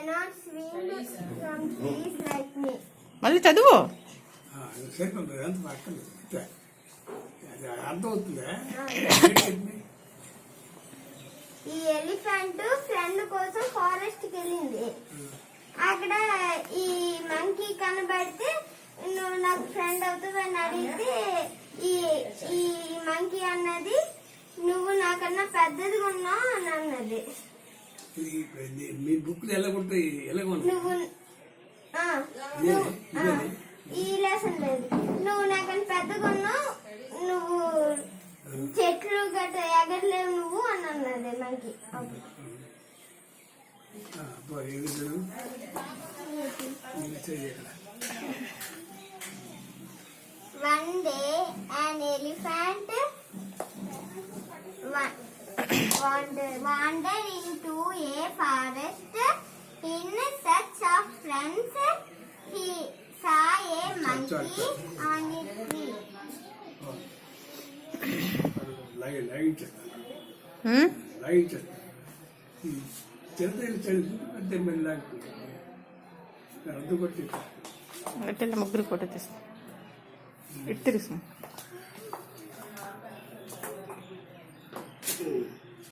cannot swing from trees like me. మళ్ళీ చదువు. ఈ ఎలిఫెంట్ ఫ్రెండ్ కోసం ఫారెస్ట్ కి వెళ్ళింది. అక్కడ ఈ మంకీ కనబడితే నువ్వు నాకు ఫ్రెండ్ అవుతావు అని అడిగితే ఈ ఈ మంకీ అన్నది నువ్వు నాకన్నా పెద్దదిగా ఉన్నావు అని అన్నది. మీ బుక్ నువ్వు ఈ లెసన్ లేదు. నువ్వు నాకన్నా పెద్దగా ఉన్నావు, నువ్వు చెట్లు గట్ట ఎగరలేవు నువ్వు అని అన్నది monkey. One day an elephant wandered into a forest. In search of friends, he saw a monkey on a tree. ముగ్గురు ఫోటో తీస్తాం. ఇటు తిరుగు.